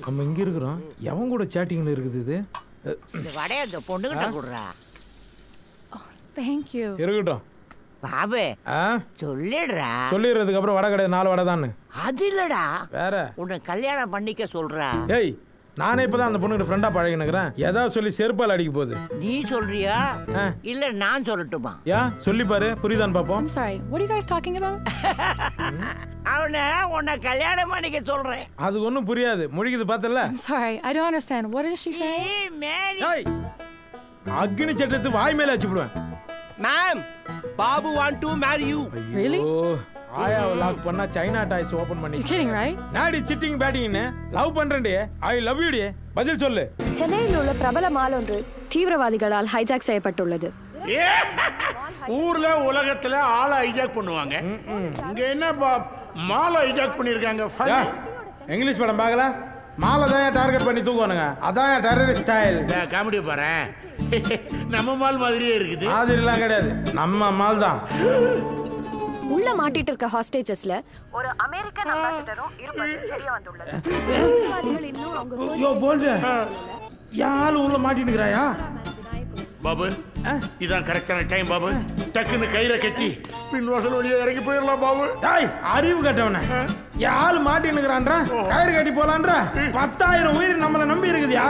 நம்ம இங்க இருக்கிறோம். எவன் கூட சேட்டிங்ல இருக்குது இது? இந்த வடைய அந்த பொண்ணுகிட்ட குடுறா. Thank you. இருக்கட்டும். பாபு சொல்லிடுறா. சொல்லிடுறதுக்கு அப்புறம் வடை கடை 4 வடை தானே. அது இல்லடா. வேற. உன்னை கல்யாணம் பண்ணிக்க சொல்றா. ஏய் நானே இப்பதான் அந்த பொண்ணுகிட்ட ஃப்ரெண்டா பழகினுக்கிறேன். ஏதாவது சொல்லி செருப்பால் அடிக்க போகுது. நீ சொல்றியா இல்ல நான் சொல்லட்டுமா? சொல்லி பாரு புரியுதான்னு பாப்போம். I'm sorry. What are you guys talking about? அவனை உன்னை கல்யாணம் பண்ணிக்க சொல்றேன். அது ஒண்ணும் புரியாது. முழிக்குது பார்த்தல. I'm sorry. I don't understand. What is she saying? ஏய் அக்னி சட்டத்து வாய் மேல வச்சுடுவேன். Ma'am, Babu want to marry you. Really? ஆயா லாக் பண்ணா சைனா டாய்ஸ் ஓபன் பண்ணி. You kidding, right? நாடி சிட்டிங் பேட்டிங்னு லவ் பண்றேன்டி. ஐ லவ் யூ டி. பதில் சொல்லு. சென்னையில் உள்ள பிரபல மால் ஒன்று தீவிரவாதிகளால் ஹைஜாக் செய்யப்பட்டுள்ளது. ஊர்ல உலகத்துல ஆளை ஹைஜாக் பண்ணுவாங்க. இங்க என்ன மாலை ஹைஜாக் பண்ணிருக்காங்க. இங்கிலீஷ் படம் பார்க்கல? மாலை தான் டார்கெட் பண்ணி தூக்குவானுங்க. அதான் டெரரிஸ்ட் ஸ்டைல். காமெடி பாரு. நம்ம மால் மாதிரியே இருக்குது. மாதிரிலாம் கிடையாது. நம்ம மால் தான். உள்ள மாட்டிட்டு இருக்க ஹாஸ்டேஜஸ்ல ஒரு அமெரிக்கன் அம்பாசிடரும் இருப்பது தெரிய வந்துள்ளது. இன்னும் அவங்க யோ போல்டே. யாரு உள்ள மாட்டிட்டு இருக்கறாயா? பாபு இதான் கரெக்டான டைம் பாபு. டக்குன்னு கயிறை கட்டி பின் வாசல் வழியா இறங்கி போயிடலாம் பாபு. டேய் அறிவு கட்டவனே. யாரு மாட்டிட்டு இருக்கறான்றா? கயிறு கட்டி போலான்றா? 10,000 உயிர் நம்மள நம்பி இருக்குதியா?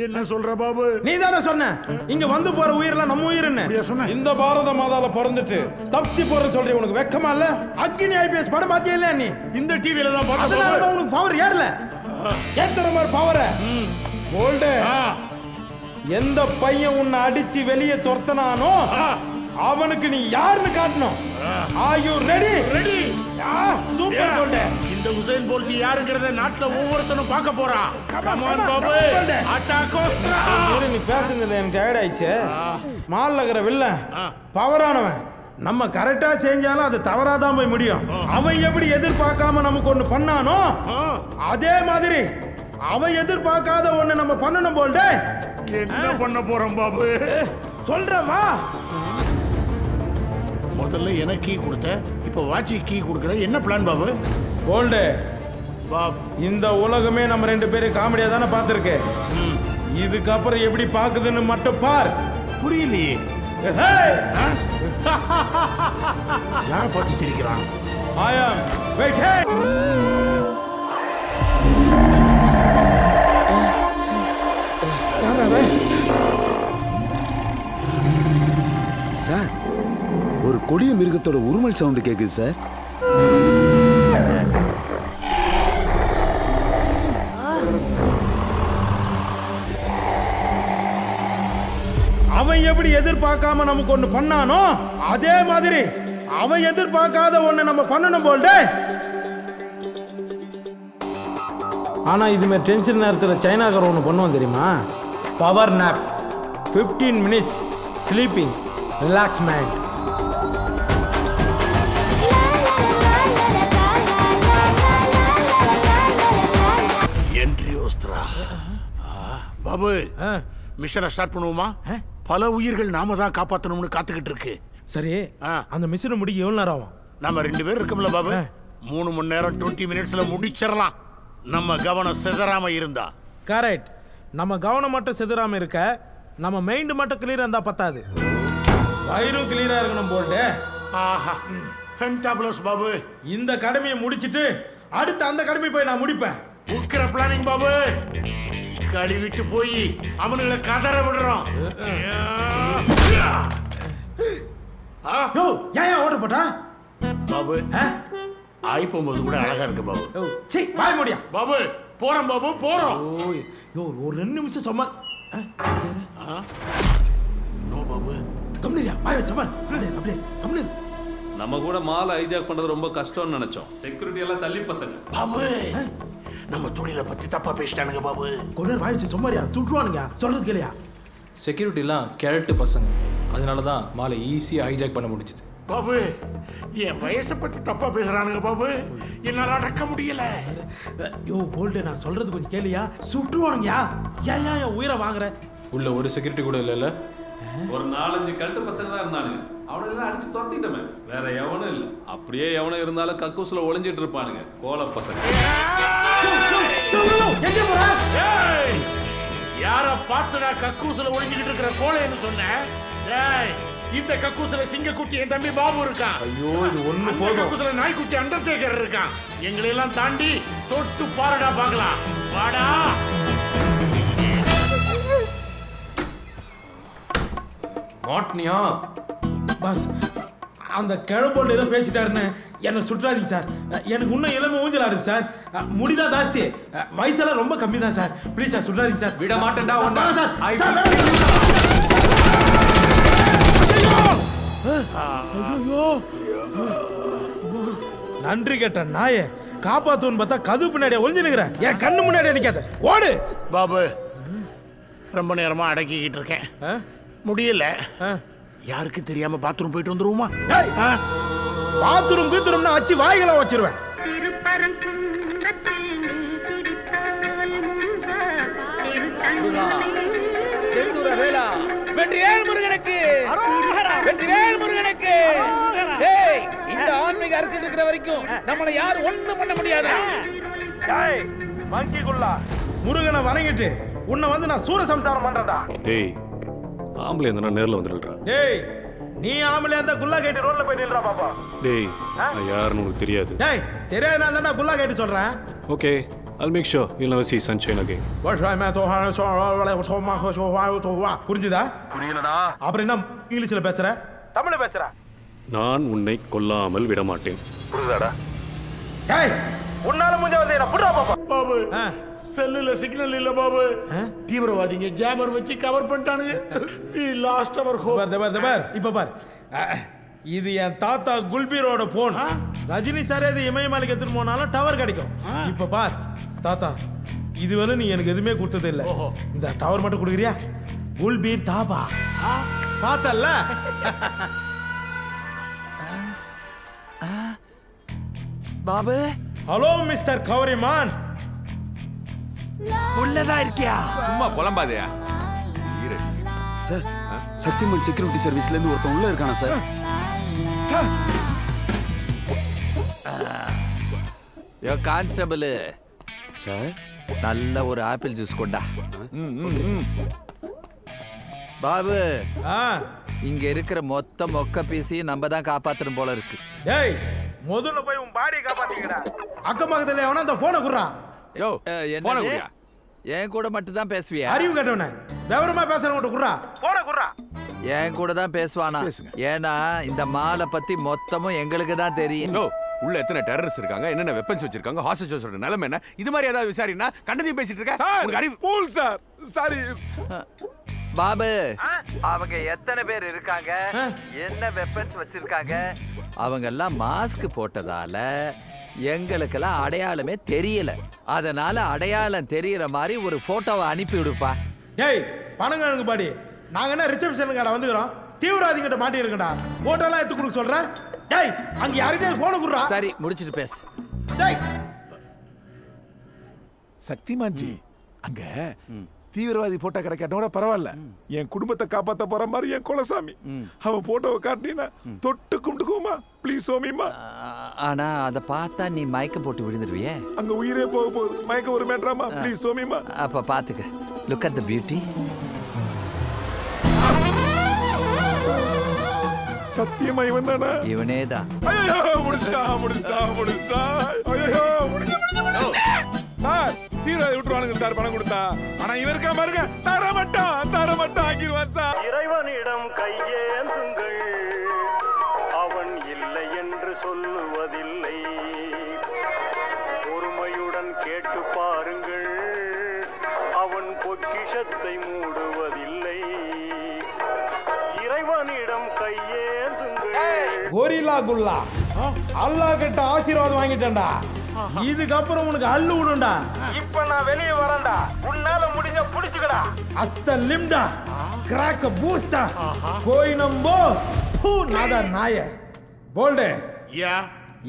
என்ன சொல்ற பாபு? நீ தானே சொன்ன இங்க வந்து போற உயிரெல்லாம் நம்ம உயிர்னு. இந்த பாரத மாதால பிறந்துட்டு தப்பிச்சு போற சொல்றீ. உனக்கு வெக்கமா இல்ல? அக்னி ஐபிஎஸ் படம் பாத்தியா இல்ல நீ? இந்த டிவில தான் பார்த்தேன். அதனால உனக்கு பவர் ஏறல. ஏத்துற மாதிரி பவர். போல்டே எந்த பையன் உன்னை அடிச்சு வெளியே துரத்தனானோ அவனுக்கு நீ யாருன்னு காட்டணும். Are you ready? Ready. Super போல்டே. இந்த உசைன் போல்ட் யாருங்கறத நாட்டுல ஒவ்வொருத்தனும் பார்க்க போறான். Come on Babu. அட்டாக் கோஸ்ட்ரா. நீ பேசுனது எனக்கு டயர்ட் ஆயிடுச்சு. மால்ல இருக்கிற வில்லன் பவரானவன். நம்ம கரெக்டா செஞ்சாலும் அது தவறாதான் போய் முடியும். அவன் எப்படி எதிர்பார்க்காம நமக்கு ஒண்ணு பண்ணானோ அதே மாதிரி அவன் எதிர்பார்க்காத ஒண்ணு நம்ம பண்ணணும் போல்டே. என்ன பண்ண போறோம் பாபு? சொல்றேன் வா. முதல்ல எனக்கு கீ கொடுத்த, இப்போ வாட்சி கீ கொடுக்குற. என்ன பிளான் பாபு? போல்டே இந்த உலகமே நம்ம 2 பேரும் காமெடியா தானே பார்த்திருக்கு. இதுக்கப்புறம் எப்படி பாக்குதுன்னு மட்டும் பார். புரியலையே. யார பார்த்து சிரிக்கிறான்? ஆயா வெயிட். சார் ஒரு கொடிய மிருகத்தோட உருமல் சவுண்ட் கேக்குது சார். அவன் எப்படி எதிர்பார்க்காம நமக்கு ஒண்ணு பண்ணானோ அதே மாதிரி அவன் எதிர்பார்க்காத ஒண்ணு நம்ம பண்ணணும் போல்டே. ஆனா இதுமே டென்ஷன் நேரத்தில் சைனாக்கார ஒன்று பண்ணுவோம் தெரியுமா? Power nap 15 minutes sleeping relax mind. Babu மிஷனை ஸ்டார்ட் பண்ணுவோமா? பல உயிர்கள் நாம தான் காப்பாற்றணும்னு காத்துக்கிட்டு இருக்கு. சரி அந்த மிஷனை முடிக்க எவ்வளவு நேரம் ஆகும்? நம்ம 2 பேர் இருக்கோம்ல பாபு. 3 மணி நேரம் 20 minutesல முடிச்சிடலாம். நம்ம கவனம் சிதறாம இருந்தா. கரெக்ட். நம்ம கவனம் மட்டும் சிதறாம இருக்க நம்ம மைண்ட் மட்டும் கிளியரா இருந்தா பத்தாது. வயிறும் கிளியரா இருக்கணும் போல்டே. ஆஹா ஃபென்டபிளஸ் பாபு. இந்த கடமையை முடிச்சிட்டு அடுத்து அந்த கடமை போய் நான் முடிப்பேன். உக்கிர பிளானிங் பாபு. கழுவிட்டு போய் அவனுங்களை கதற விடுறோம். ஏன் ஆர்டர் போட்டா பாபு? ஆயிப்போது கூட அழகா இருக்கு பாபு. சீ வாய் மூடியா. பாபு போறோம் பாபு போறோம். யோ ஒரு 2 நிமிஷம் சும்மா. நோ பாபு கம்னியா வாய் வச்ச பாரு. அப்படியே கம்னி. நம்ம கூட மாலை ஹைஜாக் பண்றது ரொம்ப கஷ்டம்னு நினைச்சோம். செக்யூரிட்டி எல்லாம் தள்ளி பசங்க. பாபு நம்ம தொழிலை பத்தி தப்பா பேசிட்டானுங்க பாபு. கொஞ்ச வாய் வச்சு சும்மாரியா சுட்டுவானுங்க. சொல்றது கேளியா? செக்யூரிட்டிலாம் கேரட்டு பசங்க. அதனால தான் மாலை ஈஸியாக ஹைஜாக் பண்ண முடிஞ்சுது. பாபு என் வயசை பத்தி தப்பா பேசுறானுங்க பாபு. என்னால அடக்க முடியல. யோ போல்டே நான் சொல்றது கொஞ்சம் கேளியா? சுட்டுவானுங்கயா. ஏன் என் உயிரை வாங்குற? உள்ள ஒரு செக்யூரிட்டி கூட இல்லைல்ல. ஒரு 4-5 கல்ட்டு பசங்க தான் இருந்தானுங்க. அவனெல்லாம் அடிச்சு துரத்திட்டமே. வேற எவனும் இல்லை. அப்படியே எவனும் இருந்தாலும் கக்கூசில் ஒளிஞ்சிட்டு இருப்பானுங்க கோல பசங்க. எங்க போற? ஏய், யார பார்த்து நான் கக்கூசுல ஒளிஞ்சுக்கிட்டு இருக்கிற கோழைன்னு சொன்னேன்? ஏய், இந்த கக்கூசுல சிங்கக்குட்டி என் தம்பி பாபு இருக்கான். ஐயோ இது ஒண்ணு அந்த போதும். கக்கூசுல நாய்க்குட்டி அண்டர்டேக்கர் இருக்கான். எங்களை எல்லாம் தாண்டி தொட்டு பாருடா பார்க்கலாம். வாடா. மாட்னியா? பாஸ் அந்த கிழப்போல்டு ஏதோ பேசிட்டாருன்னு என்னை சுற்றாதீங்க சார். எனக்கு இன்னும் இளமை ஊஞ்சலாடுது சார். முடிதான் ஜாஸ்தி, வயசெல்லாம் ரொம்ப கம்மி தான் சார். ப்ளீஸ் சார் சுற்றாதீங்க சார். விட மாட்டேன்டா உன்னை. சார் ஐயோ நன்றி கேட்ட நாயே காப்பாத்துன்னு பார்த்தா கது பின்னாடியே ஒளிஞ்சு நிற்கிறேன். என் கண்ணு முன்னாடியே நிற்காத, ஓடு. பாபு, ரொம்ப நேரமா அடக்கிக்கிட்டு இருக்கேன், முடியல. யாருக்கு தெரியாம பாத்ரூம் போயிட்டு வந்துருவோமா? பாத்ரூம் கீத்ரூம்னா அச்சு வாய்களை வச்சிருவேன். வெற்றிவேல் முருகனுக்கு, வெற்றிவேல் முருகனுக்கு. டேய், இந்த ஆன்மீக அரசியல் இருக்கிற வரைக்கும் நம்மளை யாரும் ஒண்ணும் பண்ண முடியாது. மங்கிக்குள்ளா முருகனை வணங்கிட்டு உன்னை வந்து நான் சூர சம்சாரம் பண்றதா? டேய், ஆம்பளை இருந்தா நேர்ல வந்துடுறா. டேய், நீ ஆம்பளை இருந்தா குல்லா கேட்டு ரோட்ல போய் நில்றா பாப்பா. டேய், நான் யாருன்னு உனக்கு தெரியாது. டேய், தெரியாது நான் தான்டா குல்லா கேட்டு சொல்றேன். Okay, I'll make sure you'll never see sunshine again. புரிஞ்சுதா? புரியலடா. அப்புறம் என்ன இங்கிலீஷ்ல பேசுற, தமிழ்ல பேசுற? நான் உன்னை கொல்லாமல் விட மாட்டேன். புரியுதாடா? டேய், உன்னால முடிஞ்ச வந்து என்ன புடுறா பாப்பா. பாபு, செல்லுல சிக்னல் இல்ல பாபு. தீவிரவாதிங்க ஜாமர் வச்சு கவர் பண்ணிட்டானுங்க. We lost our hope. பார் இப்ப பார், இது என் தாத்தா குல்பீரோட போன். ரஜினி சாரே இது இமயமலைக்கு எடுத்துட்டு போனாலும் டவர் கிடைக்கும். இப்ப பார் தாத்தா, இதுவரை நீ எனக்கு எதுவுமே கொடுத்தது இல்ல. இந்த டவர் மட்டும் கொடுக்குறியா? குல்பீர் தாபா பார்த்தல்ல? பாபு. ஹலோ மிஸ்டர் கௌரிமான். உள்ளதான் இருக்கியா? சும்மா புலம்பாதையா? சார், சக்திமன் செக்யூரிட்டி சர்வீஸ்ல இருந்து ஒருத்தன் உள்ள இருக்கானா சார்? யோ கான்ஸ்டபிள் சார், நல்ல ஒரு ஆப்பிள் ஜூஸ் கொண்டா. பாபு, இங்க இருக்கிற மொத்த மொக்க பீஸையும் நம்ம தான் காப்பாத்தணும் போல இருக்கு. டேய், முதல்ல போய் உன் பாடியை காப்பாத்திக்கடா. அக்கம் பக்கத்துல எவனா அந்த போனை குடுறா. யோ, என்ன என் கூட மட்டும் தான் பேசுவியா? அறிவு கேட்டவனே, விவரமா பேசுறவங்க குடுறா, போனை குடுறா. என் கூட தான் பேசுவானா? ஏன்னா இந்த மாலை பத்தி மொத்தமும் எங்களுக்கு தான் தெரியும். உள்ள எத்தனை டெரரிஸ்ட் இருக்காங்க, என்னென்ன வெப்பன்ஸ் வச்சிருக்காங்க, ஹாஸ்டேஜஸோட நிலைமை என்ன, இது மாதிரி ஏதாவது விசாரினா கண்டதையும் பேசிட்டு இருக்க. உங்களுக்கு அறிவு பூல் சார். சாரி பாபு, அவங்க எத்தனை பேர் இருக்காங்க, என்ன வெப்பன்ஸ் வச்சிருக்காங்க, அவங்க எல்லாம் மாஸ்க் போட்டதால எங்களுக்கெல்லாம் அடையாளமே தெரியல. அதனால அடையாளம் தெரியற மாதிரி ஒரு போட்டோவை அனுப்பி விடுப்பா. டேய், பணங்க பாடி, நாங்க என்ன ரிசப்ஷனுக்கார வந்துக்கிறோம், தீவிரவாதிகிட்ட மாட்டி இருக்கடா. போட்டோலாம் எடுத்து கொடுக்க சொல்றேன். டேய், அங்க யார்கிட்ட போன குடுறா. சரி, முடிச்சிட்டு பேசு. டேய், சக்திமான்ஜி, அங்க தீவிரவாதி போட்டோ கிடைக்காட்டோட பரவாயில்ல, என் குடும்பத்தை காப்பாத்த போற மாதிரி என் குலசாமி அவன் போட்டோவை காட்டினா தொட்டு கும்பிட்டுக்குமா ப்ளீஸ் சோமிமா. ஆனா அத பார்த்தா நீ மயக்கம் போட்டு விழுந்துருவியே. அங்க உயிரே போக போகுது, மயக்கம் ஒரு மேட்ராமா ப்ளீஸ் சோமிமா. அப்ப பாத்துக்க. Look at the beauty. சத்தியமா இவன் தானா? இவனே தான். ஐயோ, முடிச்சிட்டா. ஐயோ, சார், தீவிரவாதி விட்டுருவானுங்க சார் பணம் கொடுத்தா. ஆனா இவன் இருக்கா பாருங்க, தரமட்டம் ஆக்கிடுவான் சார். இறைவனிடம் கையேந்துங்கள், அவன் இல்லை என்று சொல்லுவதில்லை. பொறுமையுடன் கேட்டு பாருங்கள், அவன் பொக்கிஷத்தை மூடுவதில்லை. இறைவனிடம் கையேந்துங்கள். கோரிலா குல்லா, அல்லாஹ் கிட்ட ஆசீர்வாதம் வாங்கிட்டேன்டா. இதுக்கப்புறம் உனக்கு அள்ளு விடுண்டா. இப்ப நான் வெளியே வரேன்டா. உன்னால முடிஞ்ச புடிச்சுக்கடா. அத்த லிம்டா, கிராக்க பூஸ்டா, கோயினம்போ பூ நாதா நாய. போல்டே,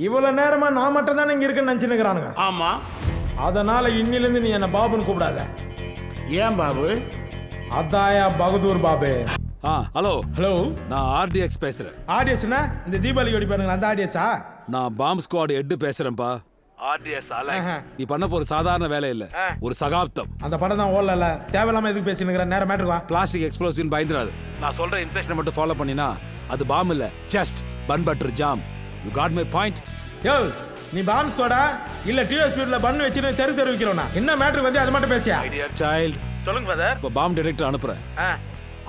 இவ்வளவு நேரமா நான் மட்டும் தான் இங்க இருக்கேன்னு நினைச்சுக்கிறானுங்க. ஆமா, அதனால இன்னிலிருந்து நீ என்ன பாபுன்னு கூப்பிடாத. ஏன் பாபு? அதாயா பகதூர் பாபு. ஹலோ ஹலோ, நான் ஆர்டிஎக்ஸ் பேசுறேன். ஆர்டிஎஸ்னா இந்த தீபாவளி வெடி பாருங்க, அந்த ஆர்டிஎஸ்ஸா? நான் பாம் ஸ்குவாட் ஹெட் பேசுறேன்ப்பா. நீ பண்ண போற சாதாரண வேலை இல்ல, ஒரு சகாப்தம். அந்த படம் தான் ஓடல. தேவையில்லாம எதுக்கு பேசினுங்கிற நேரம் மேட்டருக்கு வா. பிளாஸ்டிக் எக்ஸ்ப்ளோசிவ் பயந்துராது. நான் சொல்ற இன்ஸ்ட்ரக்ஷனை மட்டும் ஃபாலோ பண்ணினா அது பாம் இல்ல, just bun butter jam. You got my point? Yo, நீ பாம் ஸ்குவாடா இல்ல டிவி ஸ்பீட்ல பன் வச்சிட்டு தெரு வைக்கிறோம்னா என்ன மேட்டர் வந்து அது மட்டும் பேசியா? சைல்ட் சொல்லுங்க ஃபாதர். இப்போ பாம் டிடெக்டர் அனுப்புறேன்.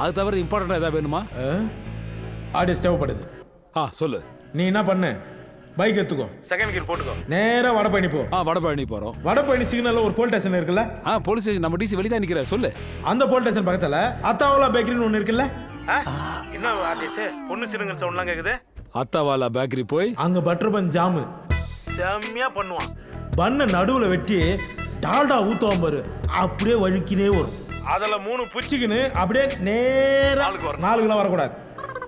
அது தவிர இம்பார்ட்டன்ட்டா ஏதாவது வேணுமா? ஆடியன்ஸ் தேவைப்படுது. சொல்லு. நீ என்ன பண்ணு, பைக் எடுத்துக்கோ, செகண்ட் கியர் போட்டுக்கோ, நேரா வடபழனி போ. வடபழனி போறோம். வடபழனி சிக்னல்ல ஒரு போலீஸ் ஸ்டேஷன் இருக்குல்ல? போலீஸ் ஸ்டேஷன் நம்ம டிசி வெளிய தான் நிக்கிற. சொல்லு. அந்த போலீஸ் ஸ்டேஷன் பக்கத்துல அத்தாவாலா பேக்கரின்னு ஒன்னு இருக்குல்ல? என்ன ஆடியன்ஸ் பொண்ணு சிறுங்கல் சவுண்ட்லாம் கேக்குது? அத்தாவாலா பேக்கரி போய் அங்க பட்டர் பன் ஜாம் செம்மையா பண்ணுவான். பண்ண நடுவுல வெட்டி டால்டா ஊத்துவான் பாரு, அப்படியே வழுக்கினே வரும். அதுல 3 புச்சிக்குன்னு அப்படியே நேரா 4 கிலோ வரக்கூடாது.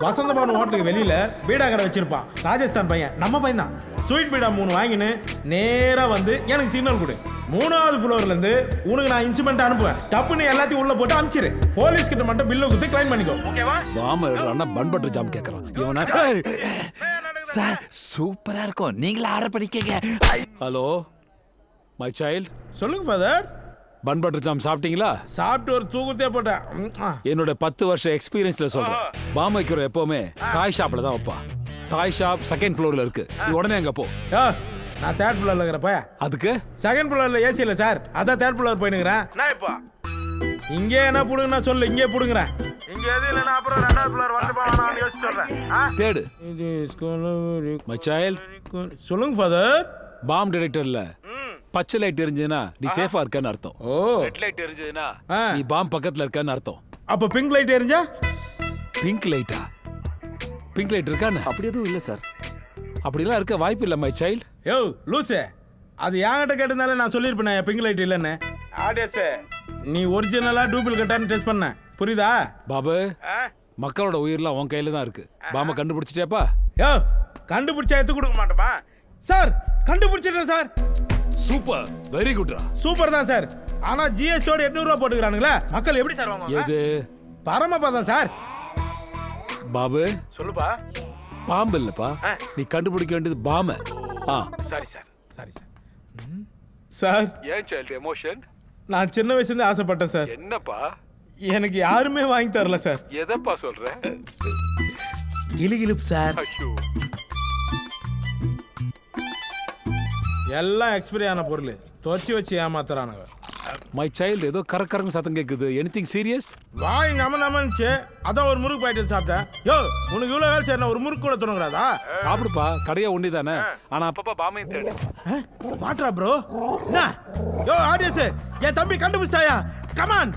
வசந்த பவன் ஹோட்டலுக்கு வெளியில பீடாக்கரை வச்சிருப்பான். ராஜஸ்தான் பையன், நம்ம பையன் தான். ஸ்வீட் பீடா 3 வாங்கின்னு நேரா வந்து எனக்கு சிக்னல் கொடு. 3வது ஃப்ளோர்ல இருந்து உனக்கு நான் இன்ஸ்ட்ருமெண்ட் அனுப்புவேன். டப்புன்னு எல்லாத்தையும் உள்ள போட்டு அனுப்பிச்சிரு. போலீஸ் கிட்ட மட்டும் பில்ல கொடுத்து கிளைம் பண்ணிக்கோ. ஓகேவா? பாம் அண்ணா பன் பட்டர் ஜாம் கேக்குறான். இவனா சார் சூப்பரா இருக்கும், நீங்களே ஆர்டர் பண்ணிக்கங்க. Hello my child. சொல்லுங்க ஃபாதர். பன் பட்டர் ஜாம் சாப்பிட்டீங்களா? சாப்பிட்டு ஒரு தூக்கத்தே போட்டேன். என்னோட 10 வருஷ எக்ஸ்பீரியன்ஸ்ல சொல்றேன். பாம் வைக்கிற எப்பவுமே டாய் ஷாப்ல தான் வைப்பா. டாய் ஷாப் செகண்ட் ஃப்ளோர்ல இருக்கு. நீ உடனே அங்க போ. நான் தேர்ட் ஃப்ளோர்ல இருக்கிறப்ப. அதுக்கு செகண்ட் ஃப்ளோர்ல ஏசி இல்ல சார், அதான் தேர்ட் ஃப்ளோர் போயினுக்கிறேன். நான் இப்போ இங்கே என்ன புடுங்கனா சொல்லு, இங்கே புடுங்குறேன். இங்க எது இல்லனா அப்புறம் 2வது ஃப்ளோர் வந்து போவானா நான் யோசிச்சு சொல்றேன். தேடு. My child. சொல்லுங்க ஃபாதர். பாம் டிடெக்டர்ல பச்சை லைட் எரிஞ்சதுன்னா நீ சேஃபா இருக்கன்னு அர்த்தம். ரெட் லைட் எரிஞ்சதுன்னா நீ பாம் பக்கத்துல இருக்கன்னு அர்த்தம். அப்ப பிங்க் லைட் எரிஞ்சா? பிங்க் லைட்டா? பிங்க் லைட் இருக்கான்னு? அப்படி எதுவும் இல்ல சார். அப்படிலாம் இருக்க வாய்ப்பு இல்ல மை சைல்ட். யோ லூசே, அது என்கிட்ட கேட்டதால நான் சொல்லிருப்பேன் பிங்க் லைட் இல்லன்னு. ஆடியன்ஸ் நீ ஒரிஜினலா டூப்ளிகேட்டான்னு டெஸ்ட் பண்ண, புரியுதா? பாபு, மக்களோட உயிர்லாம் உன் கையில தான் இருக்கு. பாம கண்டுபிடிச்சிட்டேப்பா? யோ, கண்டுபிடிச்சா எடுத்து கொடுக்க மாட்டேப்பா சார். கண்டுபிடிச்சிட்டேன் சார். சூப்பர், வெரி குட்ரா. சூப்பர் தான் சார். ஆனா ஜிஎஸ்டியோட 800 ரூபாய் போட்டுக்கிறானுங்களே, மக்கள் எப்படி சார் வாங்குவாங்க? எது? பரமபதம் சார். பாபு சொல்லுப்பா. பாம்பு இல்லப்பா, நீ கண்டுபிடிக்க வேண்டியது பாம. Sorry sir, sorry sir. Sir ஏன் சைல்ட் எமோஷன்? நான் சின்ன வயசுல இருந்து ஆசைப்பட்டேன் சார். என்னப்பா? எனக்கு யாருமே வாங்கி தரல சார். எதப்பா சொல்ற? கிளிகிளிப் சார். எல்லாம் எக்ஸ்பைரி ஆன பொருள் துவச்சி வச்சு ஏமாத்துறானுங்க. மை சைல்ட், ஏதோ கரக்கரன்னு சத்தம் கேக்குது. Anything serious? வாய் நமச்சு அதான் ஒரு முறுக்கு பாக்கெட் சாப்பிட்டேன். யோ, உனக்கு இவ்வளவு வேலை செய்யணும், ஒரு முறுக்கு கூட தோணுங்கிறாதா? சாப்பிடுப்பா, கடையா ஒண்ணி தானே. ஆனா அப்பப்பா பாமையும் தேடு. வாட்ரா ப்ரோ? என்ன யோ ஆடியன்ஸ், என் தம்பி கண்டுபிடிச்சாயா? கமான்,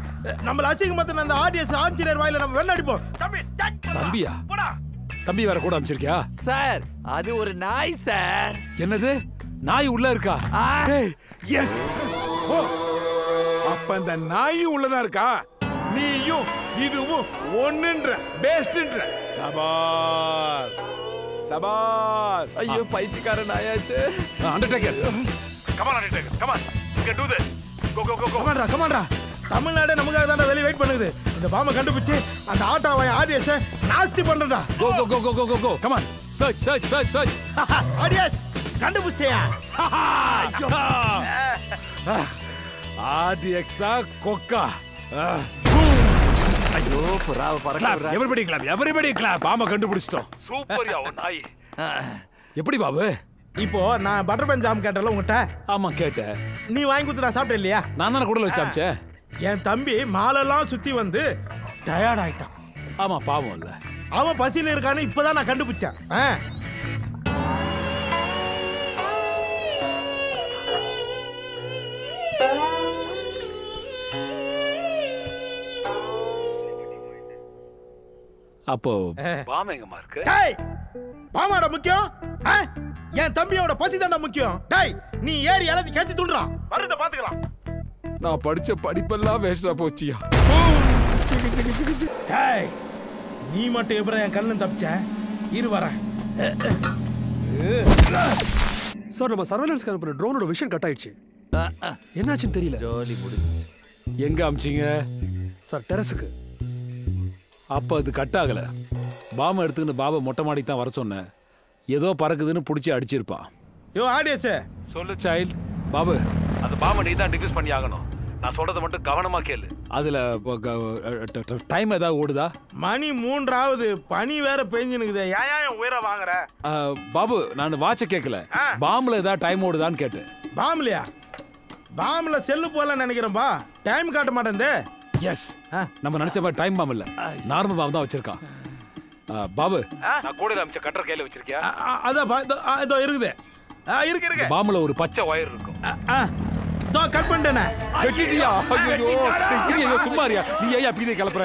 நம்மள அசிங்கமத்த அந்த ஆடியன்ஸ் ஆன்சிலர் வாயில நம்ம வெள்ள அடிப்போம். தம்பி தம்பியா? தம்பி வேற கூட அனுப்பிச்சிருக்கியா? சார் அது ஒரு நாய் சார். என்னது? நாய் உள்ள இருக்கா? எஸ். அப்ப அந்த நாயும் உள்ளதா இருக்கா? நீயும் இதுவும் ஒண்ணுன்ற பெஸ்ட்ன்ற. சபாஸ் சபாஸ். ஐயோ பைத்தியக்கார நாயாச்சு. Undertaker, come on undertaker, come on, you can do this. Go go go go. கமான்டா. தமிழ்நாடு நமக்காக தான் வெளிய வெயிட் பண்ணுது. இந்த பாம்பை கண்டுபிடிச்சு அந்த ஆட்டாவை ஆடியன்ஸ் நாஸ்தி பண்றடா. Go go go go go go. Come on, search search search search. Audience கண்டுபிடிச்சியா? ஆர்டிஎக்ஸா கொக்கா. ஐயோ புறாவ பறக்க. Everybody clap, everybody clap. பாம்பை கண்டுபிடிச்சிட்டோம். சூப்பர் யா நாய். எப்படி பாபு? இப்போ நான் பட்டர் பன் ஜாம் கேட்டல உங்ககிட்ட. ஆமா கேட்டேன். நீ வாங்கி கொடுத்து நான் சாப்பிட்டேன் இல்லையா? நான் தானே கூட வச்சு அமிச்சேன். என் தம்பி மாலெல்லாம் சுத்தி வந்து டயர்ட் ஆயிட்டான். ஆமா பாவம் இல்ல, அவன் பசியில இருக்கான்னு இப்பதான் நான் கண்டுபிடிச்சேன். அப்போ பாம் எங்கம்மா இருக்கு? டேய், பாமாடா முக்கியம்? என் தம்பியோட பசி தாண்டா முக்கியம். டேய், நீ ஏறி எல்லாத்தையும் கேட்சி துள்றா. வரத பாத்துக்கலாம். நான் படிச்ச படிப்பெல்லாம் வேஸ்டா போச்சியா. டேய், நீ மட்டும் எப்பறம் என் கண்ணு தப்பிச்ச? இரு வரேன். சார், நம்ம சர்வேலன்ஸ்க்கு அனுப்புற ட்ரோனோட விஷன் கட் ஆயிடுச்சு. என்னாச்சுன்னு தெரியல. ஜாலி முடிஞ்சு. எங்க அமிச்சிங்க? சார் டெரஸுக்கு. அப்போ அது கட் ஆகல. பாம்பை எடுத்துக்கின்னு பாபா மொட்டை மாடி தான் வர சொன்னேன். ஏதோ பறக்குதுன்னு பிடிச்சி அடிச்சிருப்பான். யோ ஆடியஸ் சொல்லு சைல்ட். பாபு அந்த பாம்பை நீ தான் டிஃப்யூஸ் பண்ணி ஆகணும். நான் சொல்றதை மட்டும் கவனமா கேளு. அதுல டைம் ஏதாவது ஓடுதா? மணி 3 ஆகுது, பனி வேற பெஞ்சுனுக்குது. ஏன் உயிரை வாங்குற? பாபு நான் வாட்ச கேட்கல, பாம்புல ஏதாவது டைம் ஓடுதான்னு கேட்டேன். பாம்புலையா? பாம்புல செல்லு போல நினைக்கிறேன்பா, டைம் காட்ட மாட்டேன். எஸ், நம்ம நினைச்ச மாதிரி டைம் பாம்பு இல்ல, நார்மல் பாம்பு தான் வச்சிருக்கான். பாபு நான் கூட அமைச்ச கட்டர் கையில வச்சிருக்கியா? அதான் இதோ இருக்குது. இருக்கு பாம்புல ஒரு பச்சை ஒயர் இருக்கும். கட் பண்ணிட்டேனே. வெட்டிட்டியா? ஐயோ சும்மாரியா நீ ஏன் அப்படியே கிளப்புற?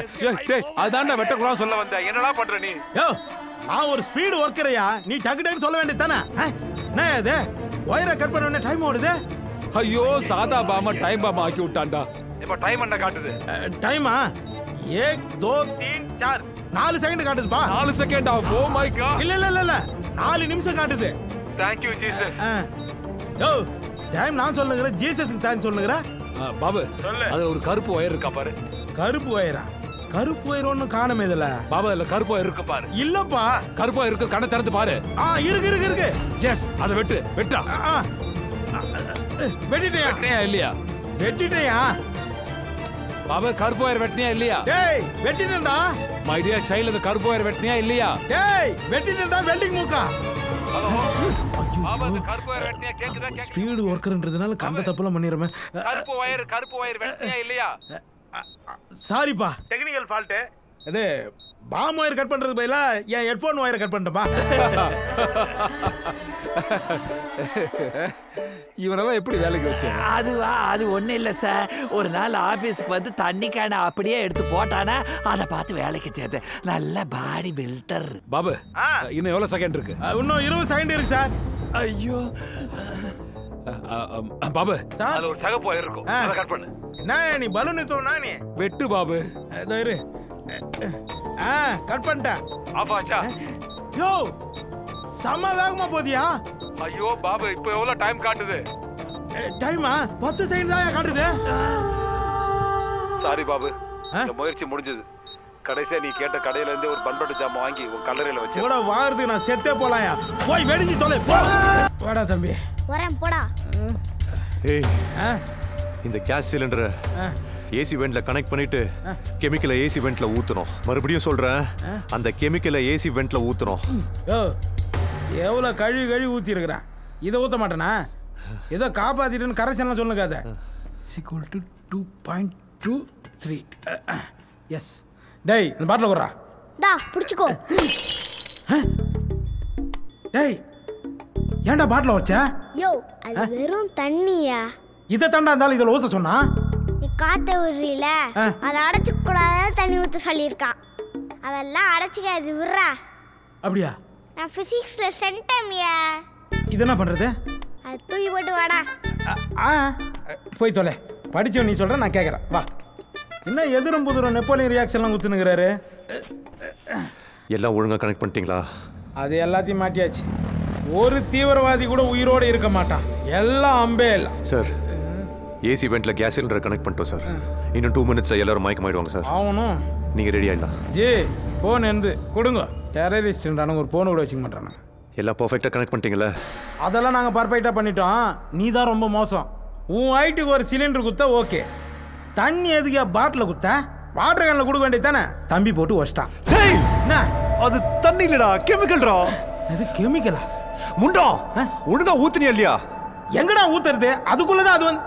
டேய் அதான்டா வெட்டக்கூடாது சொல்ல வந்த. என்னடா பண்ற நீ? யோ நான் ஒரு ஸ்பீடு ஒர்க்கரையா, நீ டக்கு டக்கு சொல்ல வேண்டியது தானே? என்ன இது ஒயரை கட் பண்ண உடனே டைம் ஓடுது? ஐயோ சாதா பாம்பா டைம் பாம்பா ஆக்கி விட்டான்டா. இப்ப டைம் என்ன காட்டுது? டைமா 1 2 3 4 4 செகண்ட் காட்டுதுப்பா. 4 செகண்ட்? Oh my god. இல்ல 4 நிமிஷம் காட்டுது. Thank you Jesus. Yo time நான் சொல்லுங்கற, ஜீசஸ்க்கு டைம் சொல்லுங்கற. பாபு அது ஒரு கருப்பு ஒயர் இருக்கா பாரு. கருப்பு ஒயரா? கருப்பு ஒயர் ஒண்ணு காணமே இதுல. பாபு இல்ல கருப்பு ஒயர் இருக்கு பாரு. இல்லப்பா கருப்பு ஒயர் இருக்கு, கண்ணை திறந்து பாரு. இருக்கு. எஸ், அத வெட்டா. வெட்டிட்டியா இல்லையா? வெட்டிட்டியா பாபு? கருப்பு ஒயர் வெட்டினியா இல்லையா? டேய் வெட்டிட்டேன்டா. மை டியர் சைல்ட், அந்த கருப்பு ஒயர் வெட்டினியா இல்லையா? டேய் வெட்டிட்டேன்டா, வெல்டிங் மூக்கா. பாபு அந்த கருப்பு ஒயர் வெட்டினியா? கேக்குதா? ஸ்பீடு ஒர்க்கர்ன்றதுனால கண்ட தப்புலாம் பண்ணிரமே. கருப்பு ஒயர் வெட்டினியா இல்லையா? சாரிப்பா, டெக்னிக்கல் ஃபால்ட். அது பாம் ஒயர் கட் பண்றது பதிலா என் ஹெட்போன் ஒயரை கட் பண்ணிட்டேன்பா. இவனவ எப்படி வேலைக்கு வச்சேன்? அது ஒண்ணும் இல்ல சார். ஒரு நாள் ஆபீஸ்க்கு வந்து தண்ணி கேன அப்படியே எடுத்து போட்டானா, அதை பார்த்து வேலைக்கு சேர்த்தேன். நல்ல பாடி பில்டர். பாபு இன்னும் எவ்வளவு செகண்ட் இருக்கு? இன்னும் 20 செகண்ட் இருக்கு சார். ஐயோ பாபு சார், அது ஒரு சகப்பு ஒயர் இருக்கும், அதை கட் பண்ணு. என்ன நீ பலூன் தோணா? நீ வெட்டு பாபு. இதோ இரு. கட் பண்ணிட்டேன். ஆஃப் ஆச்சா? யோ சம வேகமா போதியா? ஐயோ பாபு இப்போ எவ்வளவு டைம் காட்டுது? டைமா 10 செகண்ட் தான் காட்டுது. சாரி பாபு, இந்த முயற்சி முடிஞ்சது. கடைசியா நீ கேட்ட கடையில இருந்து ஒரு பண்பட்டு ஜாமான் வாங்கி உன் கல்லறையில வச்சு கூட வாரதுக்கு நான் செத்தே போலாயா. போய் வெடிஞ்சு தொலை. போடா தம்பி. வரேன் போடா. ஏய் இந்த கேஸ் சிலிண்டரை ஏசி வெண்ட்ல கனெக்ட் பண்ணிட்டு கெமிக்கலை ஏசி வெண்ட்ல ஊத்தணும். மறுபடியும் சொல்றேன், அந்த கெமிக்கலை ஏசி வெண்ட்ல ஊத்தணும். யோ எவ்வளவு கழுவி ஊத்தி இருக்கிறேன், இதை ஊத்த மாட்டேனா? ஏதோ காப்பாத்திட்டுன்னு கரெக்ஷன்லாம் சொல்லுங்க. அதை = 2.23. எஸ். டேய் இந்த பாட்டில் கொடுறா. டா புடிச்சுக்கோ. டேய் ஏன்டா பாட்டில் வச்ச? யோ அது வெறும் தண்ணியா. இதை தாண்டா இருந்தாலும் இதில் ஊற்ற சொன்னா? நீ காத்த விடுறீல, அதை அடைச்சிக்க கூடாது, தண்ணி ஊற்ற சொல்லியிருக்கான். அதெல்லாம் அடைச்சிக்காது, விடுறா. அப்படியா? நான் பிசிக்ஸ்ல சென்டமியா. இது என்ன பண்றது? அது தூக்கி போட்டு வாடா. போய் தொலை. படிச்சவன் நீ சொல்ற, நான் கேட்கறேன். வா. என்ன எதிரும் புதிரும் நெப்போலியன் ரியாக்ஷன்லாம் ஊத்துனுங்கிறாரு. எல்லாம் ஒழுங்கா கனெக்ட் பண்ணிட்டீங்களா? அது எல்லாத்தையும் மாட்டியாச்சு. ஒரு தீவிரவாதி கூட உயிரோடு இருக்க மாட்டான். எல்லாம் அம்பே இல்லை சார். ஏசி வெண்ட்ல கேஸ் சிலிண்டர் கனெக்ட் பண்ணிட்டோம் சார். இன்னும் 2 மினிட்ஸ்ல எல்லாரும் மயக்கமாயிடுவாங்க சார். ஆகணும். நீங்க ரெடி ஆயிடலாம். ஜி போன் இருந்து கொடுங்க. டெரரிஸ்ட்ன்றானுங்க ஒரு போன் கூட வச்சுக்க மாட்டானுங்க. எல்லாம் பர்ஃபெக்டா கனெக்ட் பண்ணிட்டீங்களா? அதெல்லாம் நாங்கள் பர்ஃபெக்டாக பண்ணிட்டோம். நீ தான் ரொம்ப மோசம். உன் ஹைட்டுக்கு ஒரு சிலிண்டர் குத்தா ஓகே, தண்ணி எதுக்கு பாட்டில் குத்த? வாட்டர் கேனில் கொடுக்க வேண்டியது தானே? தம்பி போட்டு வச்சிட்டான். என்ன அது தண்ணி இல்லடா, கெமிக்கல்டா. அது கெமிக்கலா? முண்டா ஒழுங்கா ஊத்துனியா இல்லையா? எங்கடா ஊத்துறது? அதுக்குள்ளதான் அது வந்து.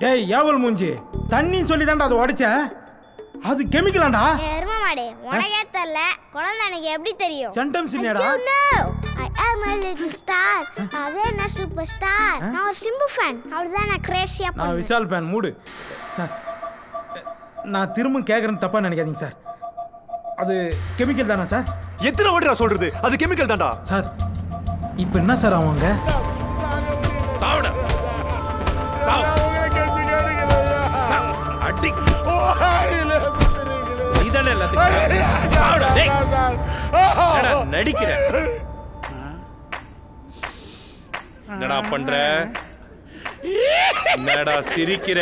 டேய் ஏவல் மூஞ்சி, தண்ணி சொல்லி தான்டா அதை உடைச்ச. அது கெமிக்கலாண்டா. எருமை மாடே, உனக்கே தெரியல, குழந்தை எனக்கு எப்படி தெரியும்? சென்டென்ஸ் என்னடா? I am a little star. அதே நான் சூப்பர் ஸ்டார். நான் ஒரு சிம்பு ஃபேன். அவ்வளவுதான், நான் கிரேசியா பண்ணேன். நான் விஷால் ஃபேன். மூடு சார். நான் திரும்ப கேட்குறேன்னு தப்பா நினைக்காதீங்க சார். அது கெமிக்கல் தானா சார்? எத்தனை வாட்டிடா சொல்றது அது கெமிக்கல் தான்டா சார். இப்போ என்ன சார் அவங்க? சாவுடா. அடி. இதானே எல்லாத்துக்கும். சாவுடா. டேய். என்னடா நடிக்கிற? என்னடா பண்ற? என்னடா சிரிக்கிற?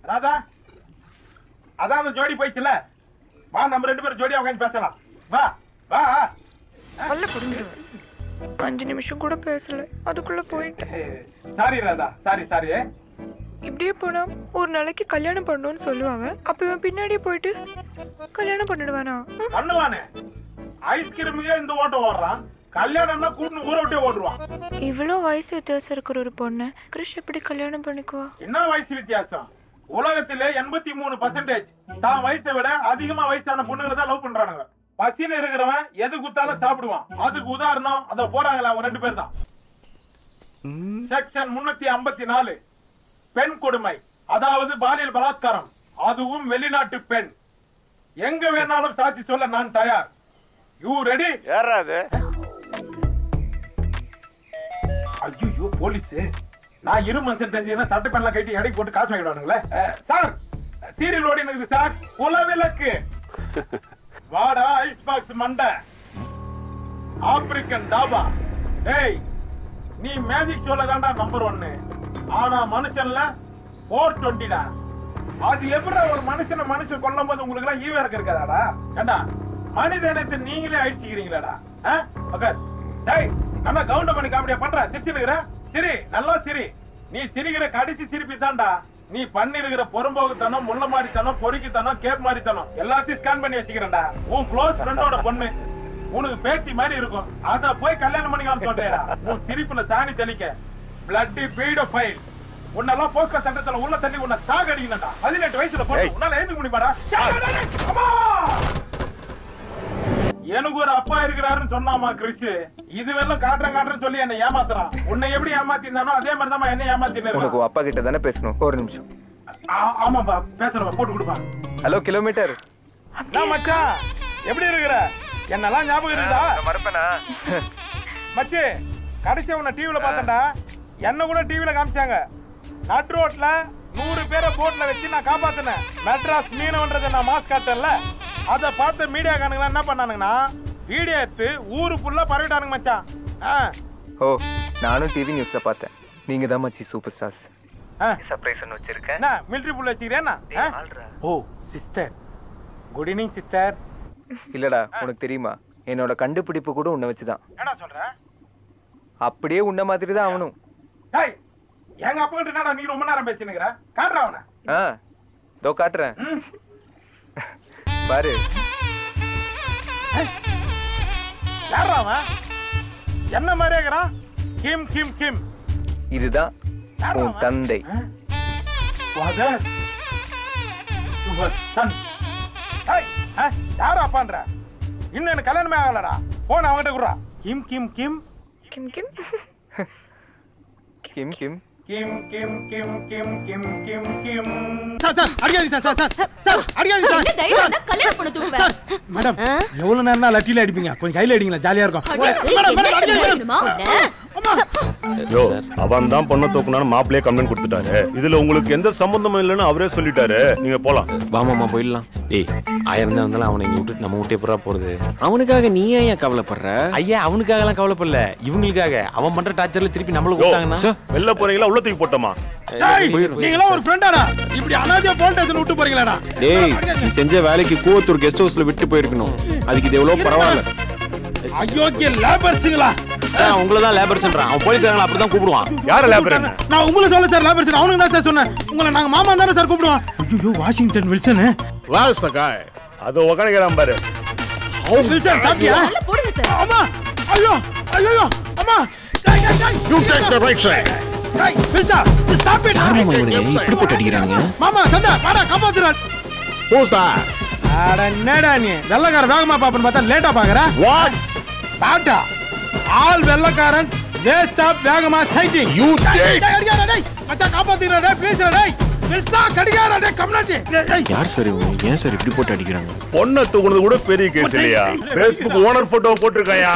ராதா அதான் அந்த ஜோடி போயிடுச்சுல, வா நம்ம 2 பேரும் ஜோடியா உட்காந்து பேசலாம். வா வா. வல்ல புரிஞ்சுடுவேன். 5 நிமிஷம் கூட பேசல, அதுக்குள்ள போயிட்டேன். Sorry Radha, sorry. இப்படியே போனா ஒரு நாளைக்கு கல்யாணம் பண்ணணும்னு சொல்லுவாங்க. அப்ப இவன் பின்னாடியே போயிட்டு கல்யாணம் பண்ணிடுவானா? பண்ணுவானே. ஐஸ்கிரீமுக்கே இந்த ஓட்டம் ஓடுறான், கல்யாணம்னா கூட்டு ஊரை விட்டே ஓடுவான். இவ்வளோ வயசு வித்தியாசம் இருக்கிற ஒரு பொண்ணு கிறிஷ் எப்படி கல்யாணம் பண்ணிக்குவா? என்ன வயசு வித்தியாசம்? உலகத்திலே 83% தான் வயசை விட அதிகமா வயசான பொண்ணுங்களை தான் லவ் பண்றானுங்க. பசின்னு இருக்கிறவன் எது குத்தாலும் சாப்பிடுவான். அதுக்கு உதாரணம் அத போறாங்களா அவங்க 2 பேர் தான். செக்ஷன் 354 பெண் கொடுமை, அதாவது பாலியல் பலாத்காரம், அதுவும் வெளிநாட்டு பெண். எங்க வேணாலும் சாட்சி சொல்ல நான் தயார். You ready? யாராது? ஐயோ போலீஸ். நான் இரு மனுஷன் தெரிஞ்சுன்னா சட்டை பண்ணலாம் கட்டி எடைக்கு போட்டு காசு வாங்கிடுவானுங்களே. சார் சீரியல் ஓடி இருக்குது சார். குலவிளக்கு வாடா, ஐஸ் பாக்ஸ் மண்டை, ஆப்பிரிக்கன் டாபா. டேய் நீ மேஜிக் ஷோல தான்டா நம்பர் 1, ஆனா மனுஷன்ல 420டா. அது எப்படி ஒரு மனுஷன் கொல்லும் போது உங்களுக்கு எல்லாம் ஈவே இருக்காதாடா? ஏண்டா மனித இனத்தை நீங்களே அழிச்சுக்கிறீங்களாடா? டேய் நல்லா கவுண்ட் பண்ணி காமெடியா பண்ற, சிரிச்சுக்கிற சிரி, நல்லா சிரி. நீ சிரிக்கிற கடைசி சிரிப்பி தான்டா. நீ பண்ணிருக்கிற பொறம்போக்குத்தனம், முள்ள மாதிரித்தனம், பொறுக்கித்தனம், கேப் மாதிரித்தனம் எல்லாத்தையும் ஸ்கேன் பண்ணி வச்சுக்கிறேன்டா. உன் க்ளோஸ் ஃப்ரெண்டோட பொண்ணு உனக்கு பேத்தி மாதிரி இருக்கும், அத போய் கல்யாணம் பண்ணிக்கலாம் சொல்றேடா. உன் சிரிப்புல சாணி தெளிக்க பிளட்டி பீடோஃபைல். உன்னெல்லாம் போஸ்கோ சட்டத்துல உள்ள தண்ணி உன்னை சாகடிக்கணும்டா. 18 வயசுல பொண்ணு உன்னால எழுந்துக்க முடியுமாடா? எனக்கு ஒரு அப்பா இருக்கிறாருன்னு சொன்னாமா கிறிஸ். இதுவெல்லாம் காட்டுறேன்னு சொல்லி என்ன ஏமாத்துறான். உன்னை எப்படி ஏமாத்தினானோ அதே மாதிரி தான் என்ன ஏமாத்தினேன். உனக்கு அப்பா கிட்ட தானே பேசணும். ஒரு நிமிஷம். ஆமாப்பா பேசுறப்பா, போட்டு கொடுப்பா. Hello kilometre. மச்சான் எப்படி இருக்கிற? என்னெல்லாம் ஞாபகம் இருக்குதா? மறப்பேனா மச்சி? கடைசியா உன்னை டிவில பார்த்தேன்டா. என்ன கூட டிவில காமிச்சாங்க. நட் ரோட்ல 100 பேரை போட்ல வச்சு நான் காப்பாத்தினேன். மெட்ராஸ் மீனவன்றதை நான் மாஸ்க் காட்டேன்ல, அதை பார்த்து மீடியாக்காரங்க என்ன பண்ணானுங்கன்னா வீடியோ எடுத்து ஊரு ஃபுல்லா பரவிட்டானுங்க மச்சான். ஓ நானும் டிவி நியூஸ்ல பார்த்தேன். நீங்க தான் மச்சி சூப்பர் ஸ்டார்ஸ். சர்ப்ரைஸ் ஒன்று வச்சிருக்கேன். என்ன மிலிட்டரி புள்ள வச்சிருக்கேன்னா? ஓ சிஸ்டர், குட் ஈவினிங் சிஸ்டர். இல்லடா உனக்கு தெரியுமா, என்னோட கண்டுபிடிப்பு கூட உன்னை வச்சுதான். என்னடா சொல்ற? அப்படியே உன்ன மாதிரி தான் அவனும். டேய் எங்க அப்பா கிட்ட என்னடா நீ ரொம்ப நேரம் பேசினுங்கற? காட்றா அவனை. தோ காட்றேன் பாரு. யாரா அவன்? என்ன மாதிரி இருக்கறான்? கிம் கிம் கிம். இதுதான் உன் தந்தை. father your son. டேய் யாரா பண்ற? இன்னும் எனக்கு கல்யாணமே ஆகலடா. போன் அவன்கிட்ட குடுறா. கிம் கிம் கிம் கிம் கிம் கிம் கிம் கிம் கிம் கிம் கிம் கிம் கிம் கிம். சார் அடிக்காதீங்க சார் அடிக்காதீங்க சார். என்ன தைரியம்னா கல்யாணம் பண்ண தூக்குவேன். சார் மேடம் எவ்வளவு நேரம்னா லட்டில அடிப்பீங்க? கொஞ்சம் கையில அடிங்களா, ஜாலியா இருக்கும். மேடம் அடிக்காதீங்க. யோ அவன் தான் பொண்ணை தூக்குனான்னு மாப்பிள்ளையே கம்ப்ளைண்ட் கொடுத்துட்டாரு. இதுல உங்களுக்கு எந்த சம்பந்தமும் இல்லைன்னு அவரே சொல்லிட்டாரு. நீங்க போலாம். வாமாமா போயிடலாம். ஏய் 1000 தான் இருந்தாலும் அவனை இங்க விட்டுட்டு நம்ம விட்டே போறா போறது. அவனுக்காக நீ ஏன் கவலைப்படுற? ஐயா அவனுக்காக எல்லாம் கவலைப்படல, இவங்களுக்காக. அவன் பண்ற டார்ச்சர்ல திருப்பி நம்மளுக்கு விட்டாங்கன்னா வெளில போறீங்களா உள்ள தூக்கி போட்டோமா? நீங்களா ஒரு ஃப்ரெண்டாடா? இப்படி அனாதையா போல் ஸ்டேஷன் விட்டு போறீங்களாடா? டேய் நீ செஞ்ச வேலைக்கு கூவத்தூர் கெஸ்ட் ஹவுஸ்ல விட்டு போயிருக்கணும். அதுக்கு இது எவ்வளவு பரவாயில்ல. அயோக்கிய லேபர்ஸ்ங்களா? சார் உங்களை தான் லேபர்ஸ்ன்றான். அவன் போலீஸ்காரங்க அப்படி தான் கூப்பிடுவான். யார லேபர்? நான் உங்களை சொல்ல சார் லேபர்ஸ். அவனுக்கு தான் சார் சொன்னேன். உங்களை நாங்க மாமா தானே சார் கூப்பிடுவோம். ஐயோ வாஷிங்டன் வில்சன். வாஸ் த காய். அது உட்கார்ந்துக்கறான் பாரு. வில்சன் சாப்பிட்டியா? நல்ல போடுங்க சார். அம்மா ஐயோ ஐயோ அம்மா. You take the right side. டேய் வில்சன் ஸ்டாப் இட். மாமா இவனுங்க இப்படி போட்டு அடிக்கறாங்க. மாமா சந்தா வாடா காப்பாத்துறா. போஸ்டா. அட என்னடா நீ வெள்ளக்கார வேகமா பாப்பன்னு பார்த்தா லேட்டா பாக்குற. வாட்? பாட்டா ஆல் வெள்ளக்காரன் வேஸ்ட் ஆப் வேகமா சைட்டிங். You take. அடிக்காத டேய். மச்சான் காப்பாத்துறா டேய் ப்ளீஸ் டேய். வில்சா கடிகாரா டேய் கம்னாட்டி. யார் சார் இவங்க? ஏன் சார் இப்படி போட்டு அடிக்கறாங்க? பொண்ணை தூக்குனது கூட பெரிய கேஸ் இல்லையா? Facebook ஓனர் போட்டோ போட்டுருக்காயா?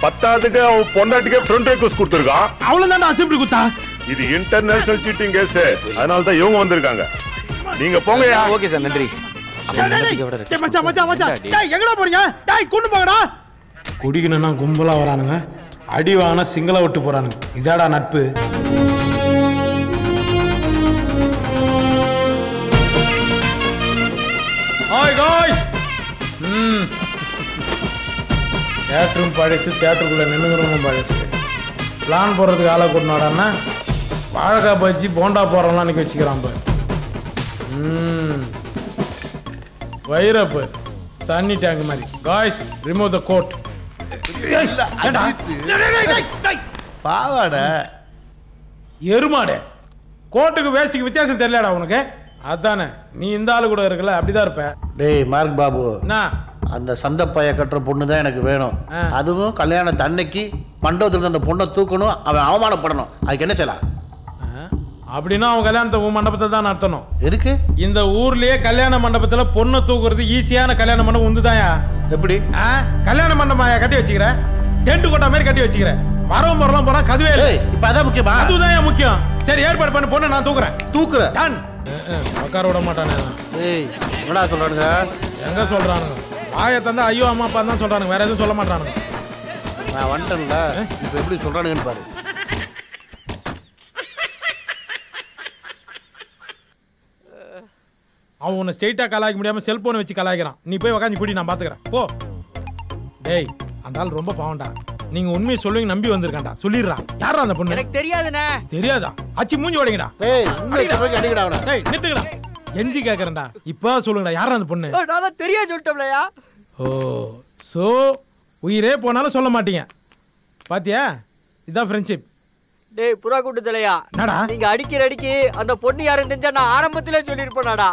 பத்தாவதுக்கு அவன் பொண்டாட்டிக்கு ஃப்ரெண்ட் ரிக்வெஸ்ட் கொடுத்துருக்கான். அவ்வளவுதான் அசெம்பிளி குத்தா. இது இன்டர்நேஷனல் சீட்டிங் கேஸ். அதனால தான் இவங்க வந்திருக்காங்க. நீங்க போங்கயா. ஓகே சார் நன்றி. டேய் மச்சான் மச்சான் மச்சான் டேய் எங்கடா போறீங்க? டேய் கூட்டி போங்கடா. குடிக்கணும்னா கும்பலா வரானுங்க, அடி வாங்கினா சிங்கள விட்டு போறானுங்க. இதாடா நட்பு. ஹாய் காய்ஸ் தியேட்டரும் பழசு தியேட்டருக்குள்ளே நின்றுங்கிறவங்க பழசு பிளான் போடுறதுக்கு ஆளை கூட்டினாடான்னா வாழைக்காய் பஜ்ஜி போண்டா போடுறோம்லாம் அன்றைக்கி வச்சுக்கிறான் இப்போ வைரப்பு தண்ணி டேங்க் மாதிரி காய்ஸ் ரிமூவ் த கோட் பாவாட எருமாடே கோட்டுக்கு வேஸ்ட்டுக்கு வித்தியாசம் தெரியலடா உனக்கு அதானே நீ இந்த ஆளு கூட இருக்கல அப்படிதான் இருப்ப டேய் மார்க் பாபு என்ன அந்த சந்தப்பைய கட்டுற பொண்ணு தான் எனக்கு வேணும் அதுவும் கல்யாணத்து அன்னைக்கு மண்டபத்துல அந்த பொண்ணை தூக்கணும் அவன் அவமானப்படணும் அதுக்கு என்ன செய்யலாம் அப்படின்னா அவன் கல்யாணத்தை மண்டபத்தில் தான் நடத்தணும் எதுக்கு இந்த ஊர்லயே கல்யாண மண்டபத்துல பொண்ணை தூக்குறது ஈஸியான கல்யாண மண்டபம் உண்டுதாயா எப்படி கல்யாண மண்டபம் கட்டி வச்சுக்கிற டென்ட் கொட்டா மாதிரி கட்டி வச்சுக்கிற வரவும் வரலாம் போனா கதுவே இப்ப அதான் முக்கியமா அதுதான் முக்கியம் சரி ஏற்பாடு பண்ண பொண்ணை நான் தூக்குறேன் டன் உட்கார விட மாட்டானே என்னடா சொல்றானுங்க எங்க சொல்றானுங்க வாயை தந்தா ஐயோ அம்மா அப்பா தான் சொல்றானுங்க வேற எதுவும் சொல்ல மாட்டானுங்க நான் வந்துட்டேன்ல இப்ப எப்படி சொல்றானுங்கன்னு பாரு அவன் உன்னை ஸ்ட்ரெயிட்டா கலாய்க்க முடியாம செல்போனை வச்சு கலாய்க்கிறான் நீ போய் உட்காந்து கூட்டி நான் பாத்துக்கிறேன் போ டேய் அந்த ஆள் ரொம்ப பாவம்டா நீங்க உண்மையை சொல்லுவீங்க நம்பி வந்திருக்காண்டா சொல்லிடுறா யாரா அந்த பொண்ணு எனக்கு தெரியாதுண்ணே தெரியாதா அச்சி மூஞ்சி உடைங்கடா டேய் நிறுத்துங்கடா எஞ்சி கேக்குறேன்டா இப்போ சொல்லுங்கடா யாரா அந்த பொண்ணு நான் தெரியா சொல்லிட்டோம்லையா ஓ சோ உயிரே போனாலும் சொல்ல மாட்டீங்க பாத்தியா இதான் ஃப்ரெண்ட்ஷிப் டேய் புறா கூட்டு தலையா நீங்க அடிக்கி அந்த பொண்ணு யாருன்னு தெரிஞ்சா நான் ஆரம்பத்திலே சொல்லிருப்பேனாடா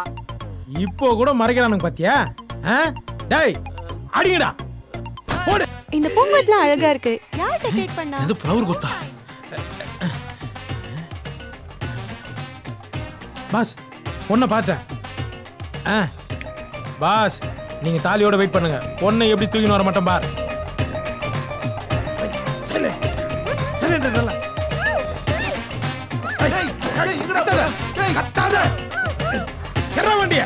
இப்போ கூட மறைக்கிறானுங்க பாத்தியா டேய் அடிங்கடா போடு இந்த பூங்கொத்தலாம் அழகா இருக்கு யார் டெக்கரேட் பண்ணா இது ஃப்ளவர் கொத்தா பாஸ் பொண்ணை பார்த்தேன் பாஸ் நீங்க தாலியோட வெயிட் பண்ணுங்க பொண்ணை எப்படி தூக்கின்னு வர மாட்டோம் பார் வண்டிய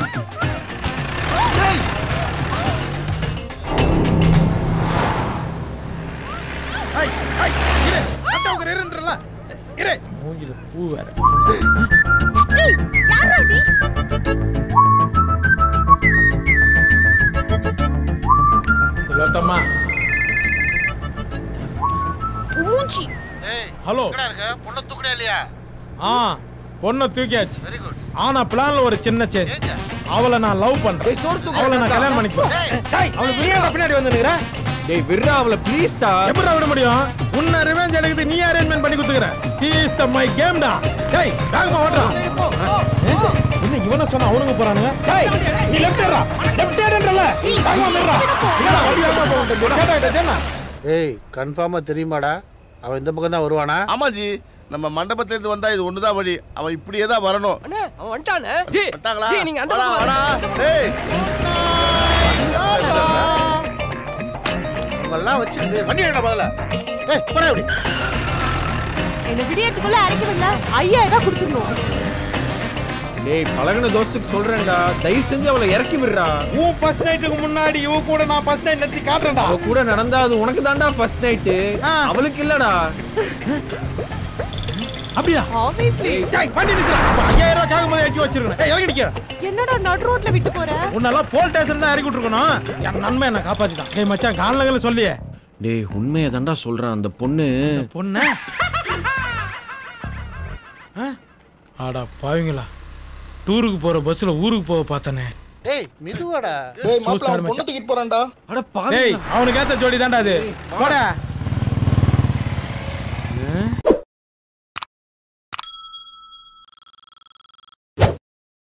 பூ வேற லோத்தம்மா ஹலோ பொண்ணை தூக்கடா இல்லையா பொண்ணை தூக்கியாச்சு ஆனா பிளான்ல ஒரு சின்ன சேஞ்ச் அவளை நான் லவ் பண்றேன் அவளை நான் கல்யாணம் பண்ணிக்குவேன் அவளை பின்னாடி வந்து நிக்கிறேன் டேய் விர்ரா அவளை ப்ளீஸ் டா எப்படி விட முடியும் உன்னை ரிவெஞ்ச் எடுக்கிறது நீ அரேஞ்ச்மென்ட் பண்ணி கொடுத்துக்கற சி இஸ் தி மை கேம் டா டேய் வேகமா ஓடுடா என்ன இவன சொன்னா அவனுங்க போறானுங்க டேய் நீ லெஃப்ட் ஹேண்ட்ரல வேகமா நிறா இல்ல ஓடியாம போறேன் கேட்டா என்ன ஏய் கன்ஃபார்மா தெரியுமாடா அவன் இந்த பக்கம் தான் வருவானா ஆமாஜி நம்ம மண்டபத்துல இருந்து வந்தா இது ஒண்ணுதான் வழி அவன் இப்படியே தான் வரணும் அண்ணே அவன் வந்துட்டானே ஜி வந்துட்டாங்களா ஜி நீங்க அந்த பக்கம் வாடா டேய் எல்லாம் வச்சு வண்டி எடுடா முதல்ல ஏய் போடா இப்படி என்ன விடியத்துக்குள்ள அரைக்கவில்ல 5000 கொடுத்துறணும் டேய் பழகுன தோஸ்துக்கு சொல்றேன்டா தயவு செஞ்சு அவளை இறக்கி விடுறா உன் ஃபர்ஸ்ட் நைட்டுக்கு முன்னாடி இவ கூட நான் ஃபர்ஸ்ட் நைட் நடத்தி காட்றேன்டா அவ கூட நடந்தா அது உனக்கு தான்டா ஃபர்ஸ்ட் நைட் அவளுக்கு இல்லடா அப்படியா ஆப்வியஸ்லி டேய் பண்ணி நிக்கற 5000 ரூபாய் காக மாதிரி ஏத்தி வச்சிருக்கேன் ஏய் இறங்கி நிக்கற என்னடா நடு ரோட்ல விட்டு போற உன்னெல்லாம் போல் ஸ்டேஷன் தான் இறக்கி விட்டுருக்கணும் என் நன்மை என்ன காப்பாத்திட்டான் டேய் மச்சான் காணலங்கல சொல்லியே டேய் உண்மையை தான்டா சொல்றேன் அந்த பொண்ணு ஆடா பாவீங்களா டூருக்கு போற பஸ்ல ஊருக்கு போக பார்த்தானே டேய் மிதுவாடா டேய் மாப்ள பொண்ணு டிக்கெட் போறான்டா அட பாவி டேய் அவனுக்கு ஏத்த ஜோடி தான்டா அது போடா